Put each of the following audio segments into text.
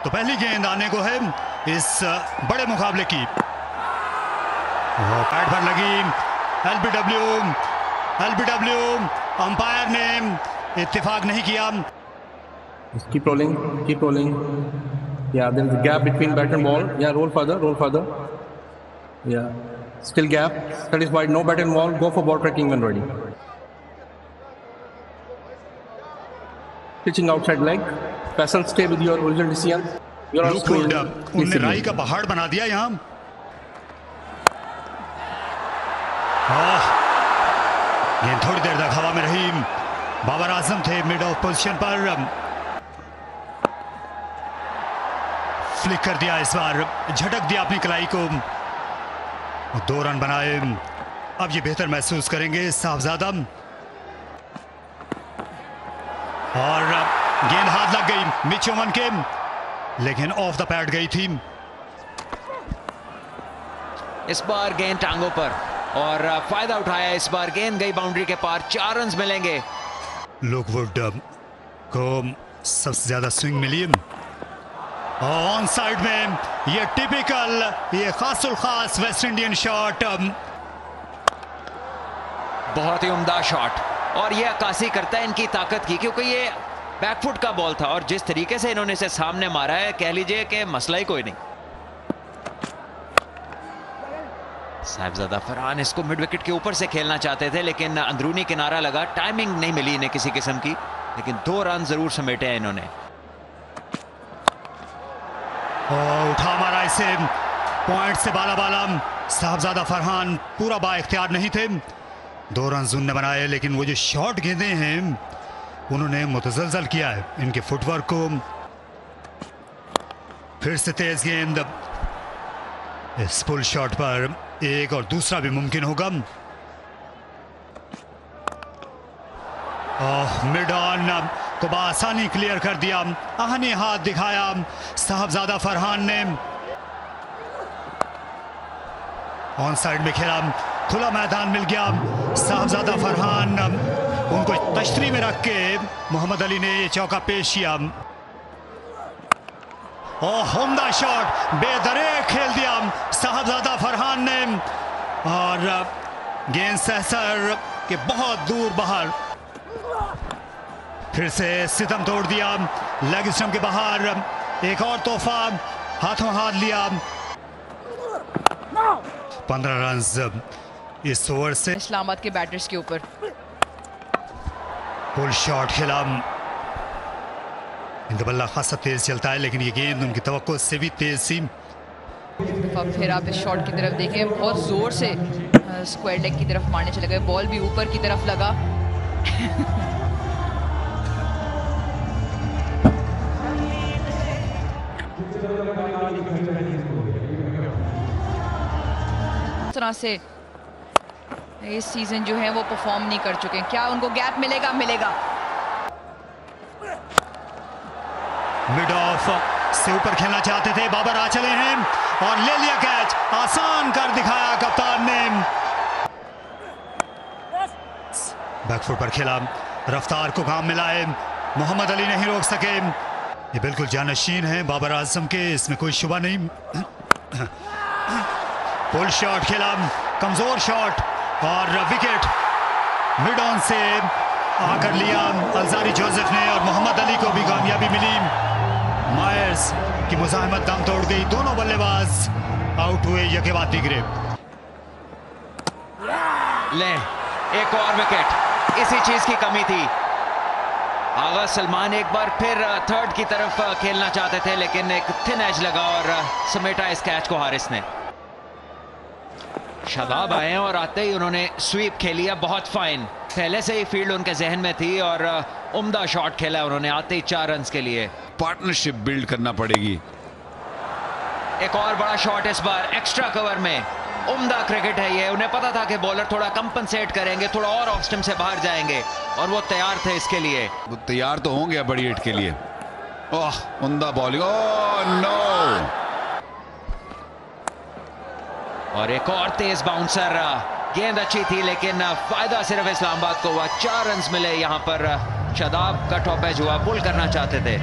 तो पहली गेंद आने को है इस बड़े मुकाबले की। पैड पर लगी एलबीडब्ल्यू अंपायर ने इत्तेफाक नहीं किया। Keep rolling. Yeah, there is a gap between bat and ball. Yeah, roll further. Yeah, still gap. Satisfied, no bat and ball. Go for ball tracking when ready. Pitching outside leg. Faisal, stay with your original decision. You're on screen. उनने राई का पहाड़ बना दिया यहाँ। गेंद थोड़ी देर तक हवा में रही। बाबर आजम थे मिड ऑफ पोजीशन पर, फ्लिक कर दिया, इस बार झटक दिया अपनी कलाई को। 2 रन बनाए। अब ये बेहतर महसूस करेंगे साहबजादा। और गेंद हाथ लग गई मिच ओवन के, लेकिन ऑफ द पैड गई थी। इस बार गेंद टांगों पर और फायदा उठाया। इस बार गेंद गई बाउंड्री के पार। 4 रन मिलेंगे। लुकवुड को सबसे ज्यादा स्विंग मिली। ऑन साइड में ये टिपिकल, ये खासुल खास वेस्ट इंडियन शॉट। बहुत ही उम्दा शॉट, और ये अक्कासी करता है इनकी ताकत की, क्योंकि ये बैकफुट का बॉल था और जिस तरीके से इन्होंने इसे सामने मारा है, कह लीजिए कि मसला ही कोई नहीं। साहिबजादा फरहान इसको मिड विकेट के ऊपर से खेलना चाहते थे, लेकिन अंदरूनी किनारा लगा, टाइमिंग नहीं मिली इन्हें किसी किस्म की, लेकिन 2 रन जरूर समेटे हैं इन्होंने। उठा मारा इसे पॉइंट से बाला। साहबजादा फरहान पूरा बाइख्तियार नहीं थे। 2 रन उन्होंने बनाए, लेकिन वो जो शॉट गेंदे हैं उन्होंने मुतजलजल किया है इनके फुटवर्क को। फिर से तेज गेंद, इस पुल शॉट पर एक और दूसरा भी मुमकिन होगा। मिड ऑन को बआसानी क्लियर कर दिया। आहनी हाथ दिखाया साहबजादा फरहान ने। ऑन साइड में खेला, खुला मैदान मिल गया। साहबजादा फरहान उनको तश्तरी में रख के मोहम्मद अली ने ये चौका पेश किया। उम्दा शॉट, बेदरेक खेल दिया साहबजादा फरहान ने, और गेंद सहसर के बहुत दूर बाहर। फिर से सितम तोड़ दिया लेग स्टंप के बाहर। एक और तोहफा हाथों हाथ लिया। 15 रन इस ओवर से। इस्लामाबाद के बैटर्स के ऊपर पुल शॉट खेला। इनका बल्ला खासा तेज चलता है, लेकिन ये गेंद उनकी तवक्को से भी तेज थी। फिर आप इस शॉट की तरफ देखें, बहुत जोर से स्क्वायर लेग की तरफ मारने चले गए। बॉल भी ऊपर की तरफ लगा। इस तरह से इस सीजन जो है वो परफॉर्म नहीं कर चुके। क्या उनको गैप मिलेगा? मिड ऑफ से ऊपर खेलना चाहते थे, बाबर आ चले हैं और ले लिया कैच। आसान कर दिखाया कप्तान ने। बैकफुट पर खेला, रफ्तार को काम मिलाए, मोहम्मद अली नहीं रोक सके। ये बिल्कुल जानशीन है बाबर आजम के, इसमें कोई शुबा नहीं। पुल शॉट खेला, कमजोर शॉट, और विकेट मिड ऑन से आकर लिया अलजारी जोसेफ ने, और मोहम्मद अली को भी कामयाबी मिली। मायर्स की मुजाहिमत दम तोड़ गई। दोनों बल्लेबाज आउट हुए, यके बाद दिगरे। ले एक और विकेट, इसी चीज की कमी थी। आगा सलमान एक बार फिर थर्ड की तरफ खेलना चाहते थे, लेकिन एक थिन एज लगा और समेटा इस कैच को हारिस ने। शादाब आए और आते ही उन्होंने स्वीप खेली है, बहुत फाइन। पहले से ही फील्ड उनके जहन में थी और उम्दा शॉट खेला उन्होंने आते ही 4 रन के लिए। पार्टनरशिप बिल्ड करना पड़ेगी। एक और बड़ा शॉट इस बार एक्स्ट्रा कवर में। उम्दा क्रिकेट है ये। उन्हें पता था कि बॉलर थोड़ा कंपनसेट करेंगे, थोड़ा और ऑफ स्टंप से बाहर जाएंगे, और वो तैयार थे इसके लिए। वो तैयार तो होंगे बड़ी हिट के लिए। ओह, उम्दा बॉलिंग। Oh no. और एक और तेज बाउंसर। गेंद अच्छी थी, लेकिन फायदा सिर्फ इस्लामाबाद को हुआ। 4 रन मिले यहाँ पर। शादाब का टॉप एज हुआ, पुल करना चाहते थे।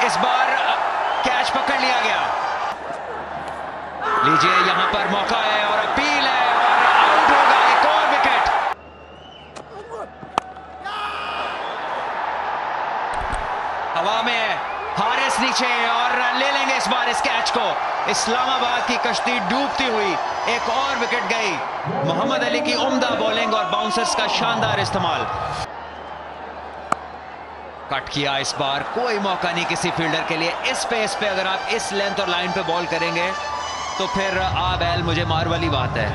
इस बार कैच पकड़ लिया गया। लीजिए, यहां पर मौका है और अपील है और आउट होगा। एक और विकेट। हवा में है, हारिस नीचे और ले लेंगे इस बार इस कैच को। इस्लामाबाद की कश्ती डूबती हुई, एक और विकेट गई। मोहम्मद अली की उम्दा बॉलिंग और बाउंसर्स का शानदार इस्तेमाल। कट किया इस बार, कोई मौका नहीं किसी फील्डर के लिए। इस पेस पे अगर आप इस लेंथ और लाइन पे बॉल करेंगे तो फिर आ बैल मुझे मार वाली बात है।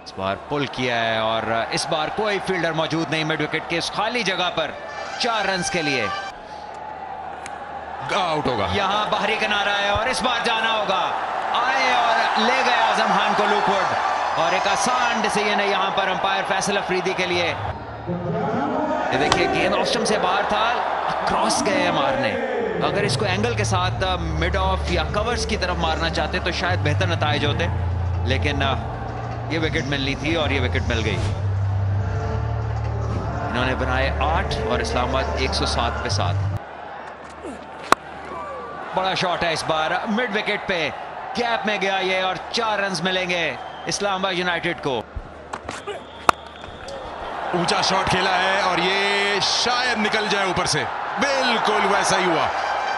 इस बार पुल किया है और इस बार कोई फील्डर मौजूद नहीं मिड विकेट के इस खाली जगह पर 4 रन्स के लिए। आउट होगा। यहां बाहरी किनारा है और इस बार जाना होगा। आए और ले गए आजम खान को लुकवुड और एक आसान डिसीजन है यहां पर अंपायर फैसल अफरीदी के लिए। ये देखिए, गेंद ऑस्टम से बाहर था, क्रॉस गए मारने। अगर इसको एंगल के साथ मिड ऑफ या कवर्स की तरफ मारना चाहते तो शायद बेहतर नताइज होते, लेकिन ये विकेट मिलनी थी और ये विकेट मिल गई। इन्होंने बनाए 8 और इस्लामाबाद 107 पे 7। बड़ा शॉट है इस बार, मिड विकेट पे गैप में गया ये और 4 रन्स मिलेंगे इस्लामाबाद यूनाइटेड को। ऊंचा शॉट खेला है और ये शायद निकल जाए ऊपर से। बिल्कुल वैसा ही हुआ।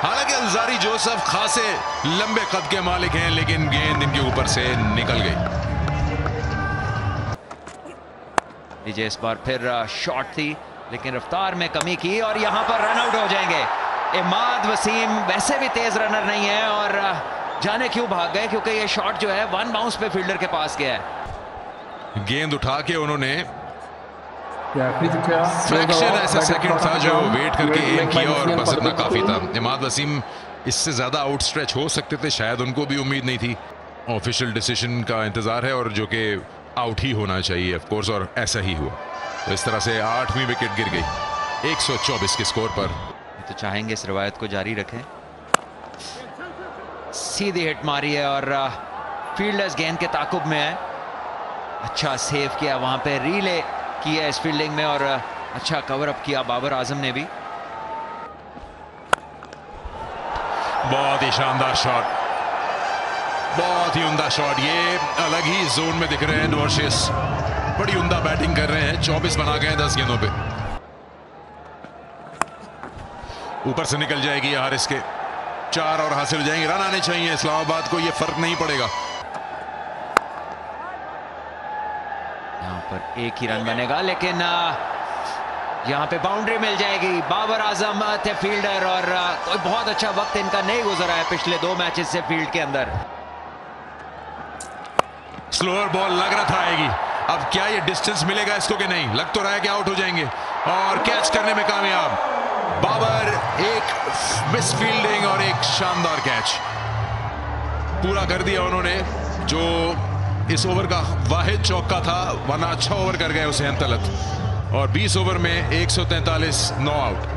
हालांकि अलजारी जोसेफ खासे लंबे कद के मालिक हैं, लेकिन गेंद इनके ऊपर से निकल गई। लीजिए, इस बार फिर शॉट थी लेकिन रफ्तार में कमी की और यहां पर रन आउट हो जाएंगे। इमाद वसीम वैसे भी तेज रनर नहीं है और जाने क्यों भाग गए, क्योंकि ये शॉट जो है 1 बाउंस पे फील्डर के पास गया है। गेंद उठा के उन्होंने फ्रैक्शन ऐसा सेकंड था जो वेट करके एम किया और बस इतना काफी था। इमाद वसीम इससे ज्यादा आउटस्ट्रेच हो सकते थे, शायद उनको भी उम्मीद नहीं थी। ऑफिशियल डिसीजन का इंतजार है और जो कि आउट ही होना चाहिए ऑफ कोर्स, और ऐसा ही हुआ। तो इस तरह से 8वीं विकेट गिर गई 124 के स्कोर पर। तो चाहेंगे इस रवायत को जारी रखें। सीधी हिट मारी है और फील्डर्स गेंद के ताकुब में है। अच्छा सेव किया वहां पे, रीले किया इस फील्डिंग में और अच्छा कवर अप किया बाबर आजम ने भी। बहुत ही शानदार शॉट, बहुत ही उम्दा शॉट। ये अलग ही जोन में दिख रहे हैं नॉर्शियस, बड़ी उम्दा बैटिंग कर रहे हैं। 24 बना गए 10 गेंदों पे। ऊपर से निकल जाएगी हारिस के, 4 और हासिल हो जाएंगे। रन आने चाहिए इस्लामाबाद को, ये फर्क नहीं पड़ेगा। यहाँ पर एक ही रन बनेगा लेकिन यहाँ पे बाउंड्री मिल जाएगी। बाबर आजम थे फील्डर और कोई बहुत अच्छा वक्त इनका नहीं गुजरा है पिछले 2 मैचेस से फील्ड के अंदर। स्लोअर बॉल लग रहा था आएगी, अब क्या ये डिस्टेंस मिलेगा इसको कि नहीं? लग तो रहा है कि आउट हो जाएंगे और कैच करने में कामयाब बाबर। एक मिस फील्डिंग और एक शानदार कैच पूरा कर दिया उन्होंने, जो इस ओवर का वाहिद चौका था, वरना अच्छा ओवर कर गए उसे तलत। और 20 ओवर में 143 नॉट आउट।